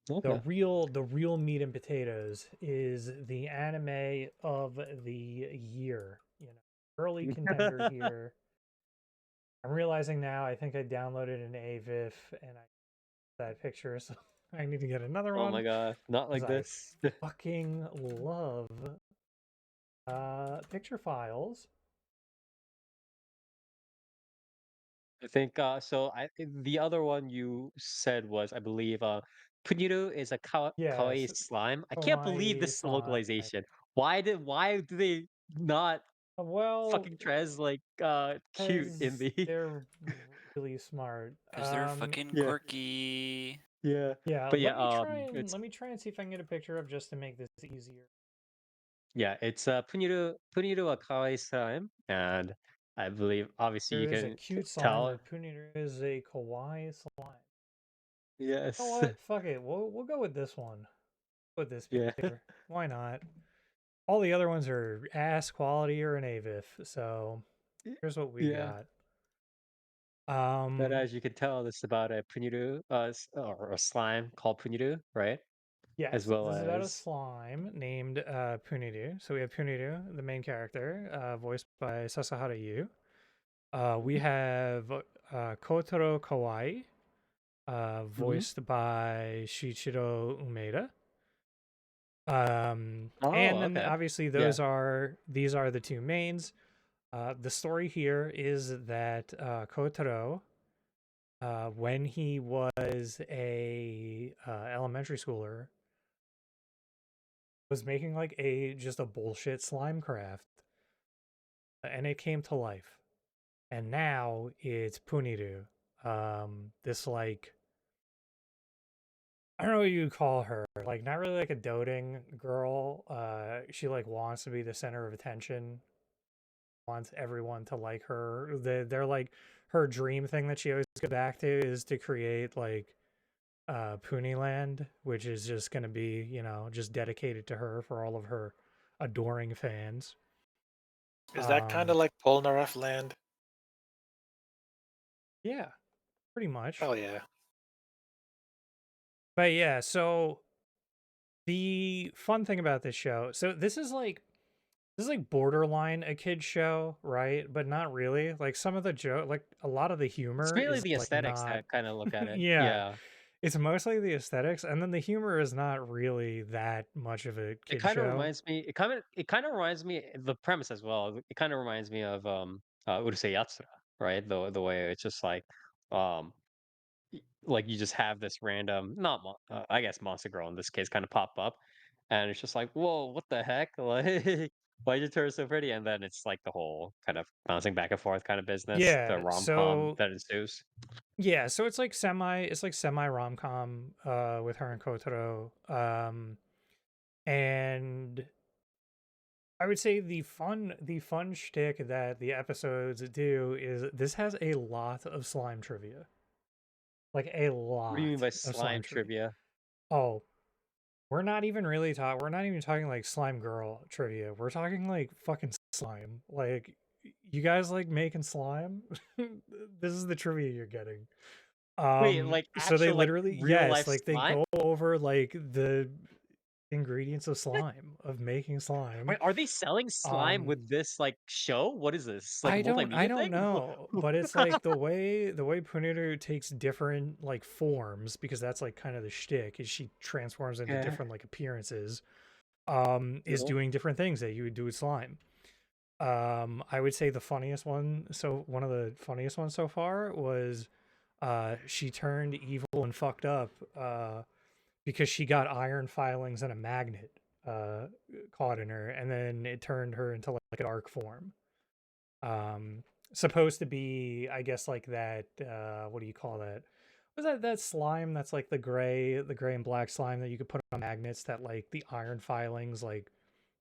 the Okay. real meat and potatoes is the anime of the year. You know, early contender here. I'm realizing now. I think I downloaded an AVIF and I that picture, so I need to get another Oh one my god, not because like I this. fucking love picture files. I think the other one you said was, I believe, Puniru is a kawaii Yes, slime. I can't believe Kawaii this slime. localization. Why do they not Well, fucking translate cute in because the they're really smart. Because they're fucking Yeah, quirky. yeah. Yeah, But yeah, let me try and see if I can get a picture up just to make this easier. it's Puniru a kawaii slime, and I believe obviously There you is a can cute slime, tell. or Puniru is a kawaii slime. You know Yes. what? Fuck it. We'll go with this one. With this Yeah. picture. Why not? All the other ones are ass quality or an AVIF, so here's what we Yeah. got. But Um, as you can tell, this is about a Puniru, or a slime called Puniru, right? As yes, well this is about a as. slime named Puniru. So we have Puniru, the main character, voiced by Sasahara Yu. We have Kotaro Kawaii, Mhm. voiced by Shichiro Umeda. Oh, And then okay. obviously Yeah. these are the two mains. The story here is that Kotaro, when he was a elementary schooler, was making like a just a bullshit slime craft, and it came to life. And now it's Puniru. This like I don't know what you call her. Like not really like a doting girl. She like wants to be the center of attention, wants everyone to like her. They're like her dream thing that she always goes back to is to create like Puniland, which is just going to be, you know, just dedicated to her for all of her adoring fans. Is that kind Um of like Polnareff land? yeah, pretty much. Oh yeah. But yeah, so the fun thing about this show, so this is like borderline a kid show, right? But not really. Like some of the joke, like a lot of the It's humor mainly is the like aesthetics not that kind of look at it. yeah, Yeah. it's mostly the aesthetics, and then the humor is not really that much of a It kid kind of show. reminds me. It kind of reminds me the premise as well. It kind of reminds me of Urusei Yatsura, right? The way it's just um like you just have this random, not I guess monster girl in this case, kind of pop up, and it's just like, whoa, what the heck? Like, why did you turn so pretty? And then it's like the whole kind of bouncing back and forth kind of business, the Yeah, rom com so that ensues. yeah, so it's like semi rom-com with her and Kotaro. And I would say the fun shtick that the episodes do is this has a lot of slime trivia. Like a What do you mean lot by of slime slime trivia. trivia? Oh, we're not even talking like slime girl trivia. We're talking like fucking slime. Like you guys like making slime? This is the trivia you're getting. Wait, like So they actual like literally, real yes, life like they slime? go over like the ingredients of slime, of making slime. Wait, are they selling slime Um with this like show? What is this? Like a I multimedia don't thing? know, but it's like the way Puniru takes different like forms because that's like kind of the shtick is she transforms into Yeah. different like appearances. Is Yeah. doing different things that you would do with slime. I would say the funniest one, so one of the funniest ones so far was she turned evil and fucked up because she got iron filings and a magnet uh caught in her, and then it turned her into like a dark form. Um Supposed to be, I guess, like that what do you call that? Was that slime that's like the gray and black slime that you could put on magnets that like the iron filings like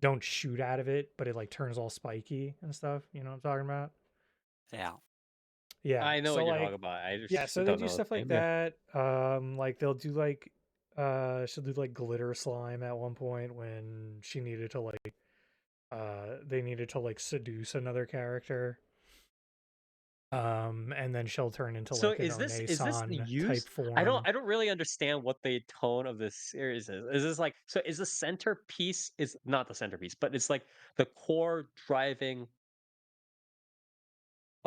don't shoot out of it, but it like turns all spiky and stuff. You know what I'm talking about? Yeah. Yeah. I know what So you're talking like about. I yeah, just so they don't do know stuff the like name. Yeah. that. Like they'll do like she'll do like glitter slime at one point when she needed to like they needed to like seduce another character. and then she'll turn into So like an is this the One type use? form. I don't really understand what the tone of this series is. Is this like so is the centerpiece is not the centerpiece, but it's like the core driving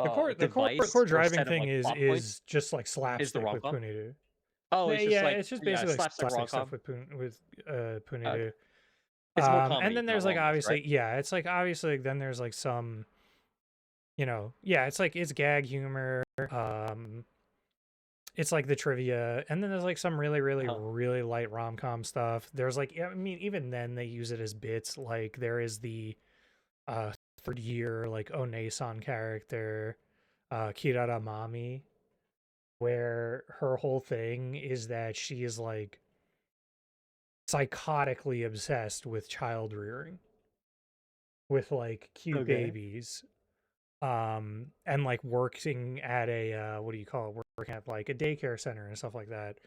The device core or driving set of thing like plot points is just like is the slapstick with rom-com? Puniru. Oh, it's just Yeah, like it's just yeah, basically like slapstick slapstick stuff rom-com. with Okay. Puniru. It's more And comedy, then not there's like romance, right? obviously it's like obviously then there's like some it's like it's gag humor. It's like the trivia, and then there's like some Uh-huh. really light rom-com stuff. There's like I mean even then they use it as bits. Like there is the uh third year like Onesan character, Kirara Mami, where her whole thing is that she is like psychotically obsessed with child rearing, with like cute Okay. babies, and like working at a what do you call it, working at like a daycare center and stuff like that.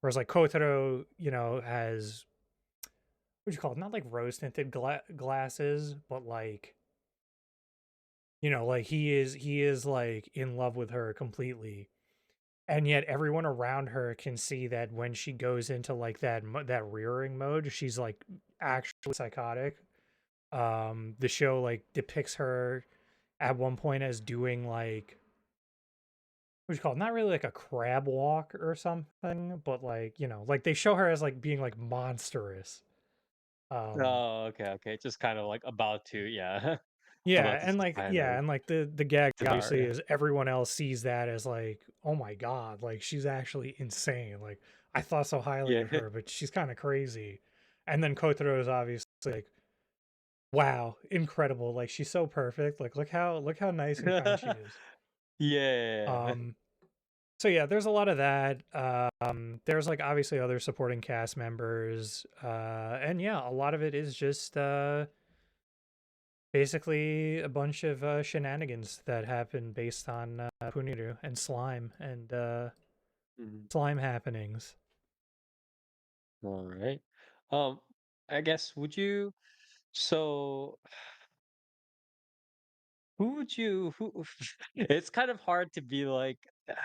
Whereas like Kotaro, has what do you call it, not like rose tinted glasses, but like like he is like in love with her completely, and yet everyone around her can see that when she goes into like that rearing mode, she's like actually psychotic. The show like depicts her at one point as doing like what do you call it? Not really like a crab walk or something, but like like they show her as like being like monstrous. Um, Oh, okay, okay. Just kind of like about to, yeah, yeah, about to and like kind of the gag devour. obviously Yeah. is everyone else sees that as like, oh my god, like she's actually insane. Like I thought so highly Yeah. of her, but she's kind of crazy. And then Kotaro is obviously like, wow, incredible. Like she's so perfect. Like look how nice and kind she is. Yeah. Um, So yeah, there's a lot of that. There's like obviously other supporting cast members, and yeah, a lot of it is just basically a bunch of shenanigans that happen based on Puniru and slime and Mhm. slime happenings. All right. Um, I guess would you so who would you who it's kind of hard to be like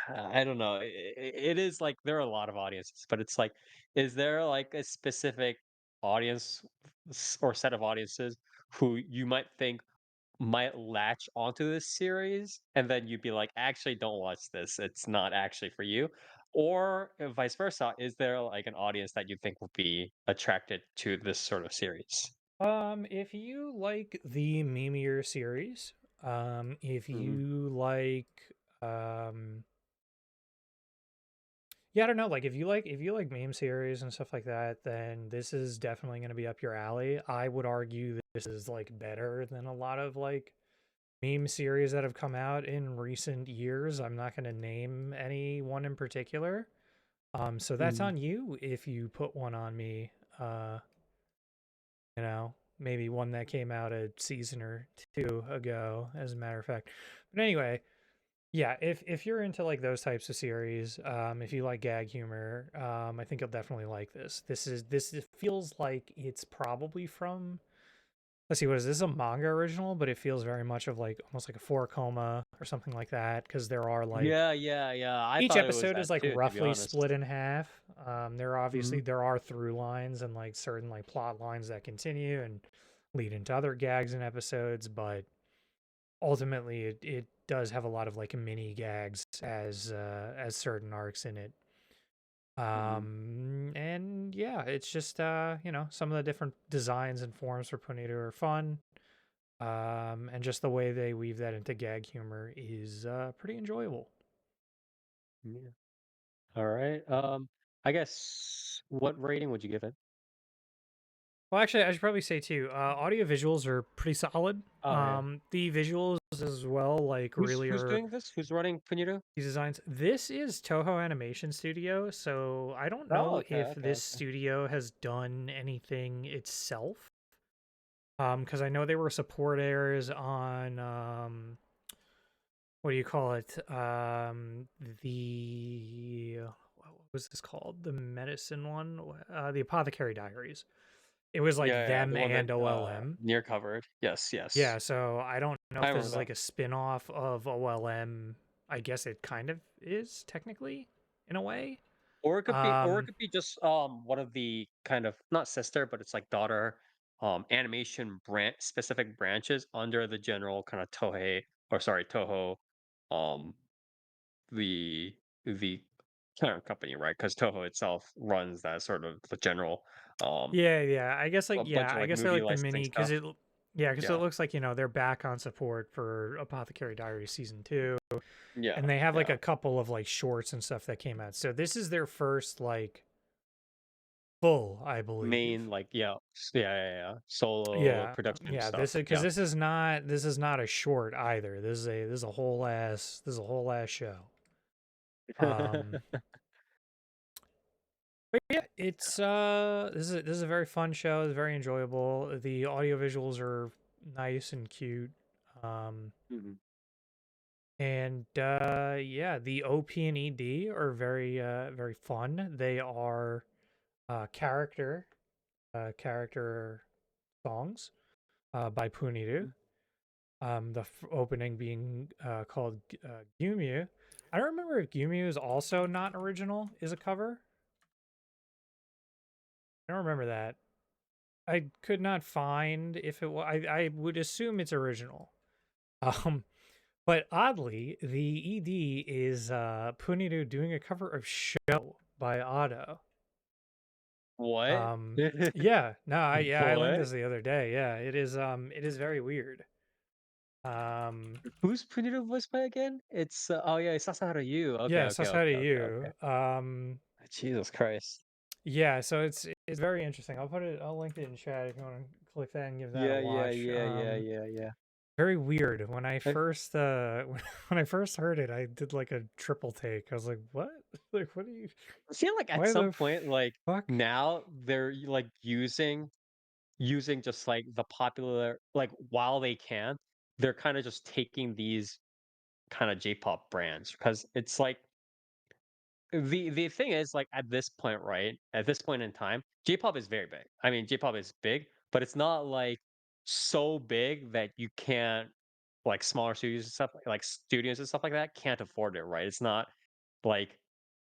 I don't know. It is like there are a lot of audiences, but it's like is there like a specific audience or set of audiences who you might think might latch onto this series and then you'd be like actually don't watch this, it's not actually for you, or vice versa, is there like an audience that you think will be attracted to this sort of series? If you like the memeier series, if Hmm. you like, um, yeah, I don't know. Like if you like meme series and stuff like that, then this is definitely going to be up your alley. I would argue that this is like better than a lot of like meme series that have come out in recent years. I'm not going to name any one in particular. So that's Hmm. on you if you put one on me. Maybe one that came out a season or two ago, as a matter of fact. But anyway, yeah, if you're into like those types of series, if you like gag humor, I think you'll definitely like this. This feels like it's probably from, let's see, what is this? A manga original, but it feels very much of like almost like a four coma or something like that, because there are like Yeah, yeah, yeah, I each thought it was episode that is like too, to be roughly honest. split in half. Hmm. There are through lines and like certain like plot lines that continue and lead into other gags and episodes, but ultimately it does have a lot of like mini gags as certain arcs in it. Hmm. And yeah, it's just some of the different designs and forms for Puniru are fun. And just the way they weave that into gag humor is pretty enjoyable. Yeah. All right. I guess what rating would you give it? Well, actually, I should probably say too, audio visuals are pretty solid. Oh yeah. The visuals as well, like really Who's are doing this? Who's running Puniru? these designs. This is Toho Animation Studio, so I don't Oh, know okay, if okay, this okay. studio has done anything itself. Because I know they were supporters on what do you call it? The what was this called? The medicine one, the Apothecary Diaries. It was like Yeah, yeah, them the one that and OLM. near covered. Yes, Yeah, yes. so I don't know I if this remember is that. like a spin-off of OLM I guess it kind of is technically in a way. Or it could be, Um, just one of the kind of not sister, but it's like daughter animation branch specific branches under the general kind of Tohei or sorry Toho, um the the parent company, right? Because Toho itself runs that sort of the general yeah. I guess like a bunch yeah, of I like guess they're movie like the licensing mini because stuff. because it Yeah, looks like they're back on support for Apothecary Diaries season 2, yeah, and they have like yeah. a couple of like shorts and stuff that came out. So this is their first like full, I believe. Main like solo Yeah, production yeah. stuff. This is because Yeah. this is not a short either. This is a whole ass show. Um, but yeah, it's this is a very fun show. It's very enjoyable. The audio visuals are nice and cute. Um, Mhm. and yeah, the OP and ED are very fun. They are character songs by Puniru. The opening being called Gumyu. I don't remember if Gumyu is also not original, is a cover. I don't remember that. I could not find if it was. I would assume it's original. Um, but oddly, the ED is Puniru doing a cover of "Show" by Otto. What? Yeah, no, I learned What? this the other day. Yeah, it is very weird. Um, Who's Puniru voiced by again? It's oh yeah, it's Sasahara Yu. Okay, yeah, okay, Sasada okay, okay, okay. you. Jesus Christ. Yeah, so it's very interesting. I'll link it in chat if you want to click that and give that a Yeah, yeah, watch. yeah, yeah, yeah, yeah. Very weird. When I I first when I first heard it, I did like a triple take. I was like, "What? Like what are you feel like at why some the point, like fuck?" now they're like using just like the popular like while they can, they're kind of just taking these kind of J-pop brands because it's like the thing is like at this point, right? At this point in time, J-pop is very big. I mean, J-pop is big, but it's not like so big that you can't like smaller studios and stuff like studios and stuff like that can't afford it, right? It's not like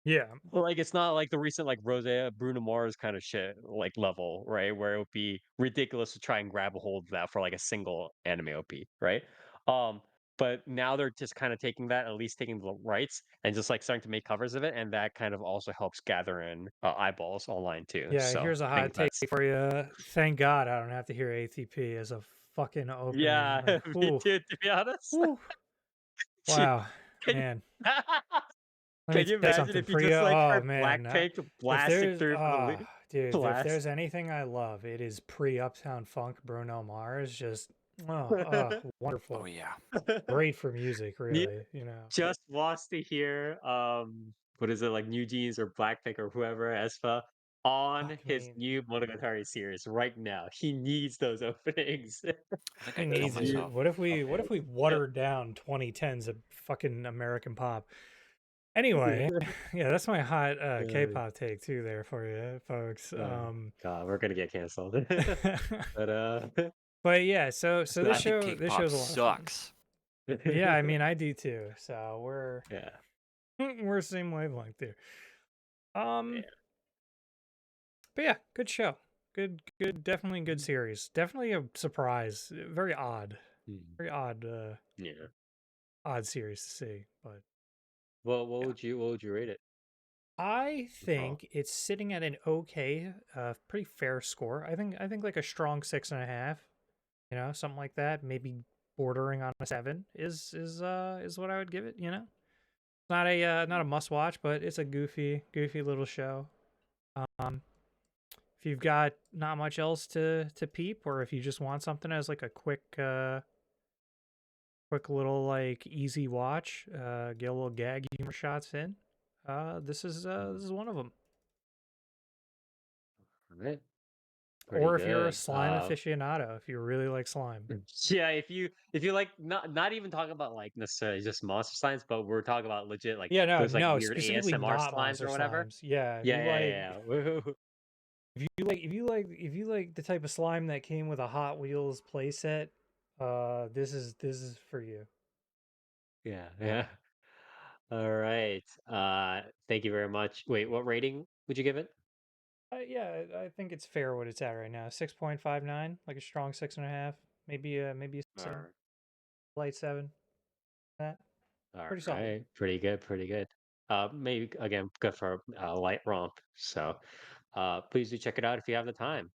Yeah. it's not like the recent like Rose Bruno Mars kind of shit like level, right? Where it would be ridiculous to try and grab a hold of that for like a single anime OP, right? Um, but now they're just kind of taking that, at least taking the rights, and just like starting to make covers of it, and that kind of also helps gather in eyeballs online too. Yeah, So here's a I think hot take that's for you. Thank God I don't have to hear ATP as a fucking opening. yeah, Like, me whoo, too. To be honest, whoo. Gee, Wow, can you, man. Let me can you tell you imagine something, if you just Priya. like Oh heard man, Blackpink if blasting there's through from the dude, if blast? there's anything I love, it is pre Uptown Funk Bruno Mars. Just Oh wonderful. yeah. Great for music, You really. You know. just wants to hear what is it like New Jeans or Blackpink or whoever Espa on Fuck his me. new Monogatari series right now. He needs those openings. I think He I'd kill needs it. You- myself. What if we watered down 2010s of fucking American pop? Anyway, yeah, that's my hot K-pop take too there for you folks. oh God, we're gonna get canceled. But But yeah, so I think this K-pop show's a lot of fun. sucks. Yeah, I mean I do too. So yeah, we're same wavelength there. yeah. Um, but yeah, good show. Good, definitely good series. Definitely a surprise. Very odd. Mm, Very odd yeah. odd series to see, but Well, yeah. what would you rate it I overall? think it's sitting at an okay, pretty fair score. I think like a strong 6.5, you know, something like that. Maybe bordering on a 7 is what I would give it, you know. Not a must watch, but it's a goofy little show. Um if you've got not much else to peep, or if you just want something as like a quick little like easy watch, get a little gag humor shots in. This is one of them. All right, pretty Or if you're a good. slime aficionado, if you really like slime. Yeah, if you like not even talking about like necessarily just monster slimes, but we're talking about legit like Yeah, those like no, weird specifically ASMR not slimes monster or whatever. slimes. Yeah, Yeah, yeah, yeah. Yeah. Woohoo. if you like the type of slime that came with a Hot Wheels playset, this is for you. Yeah, yeah. All right. Thank you very much. Wait, what rating would you give it? Yeah, I think it's fair what it's at right now. 6.59, like a strong 6.5, maybe a All 7, right. light 7. That All pretty solid. right. Pretty good. Pretty good. Maybe again, good for a light romp. So, please do check it out if you have the time.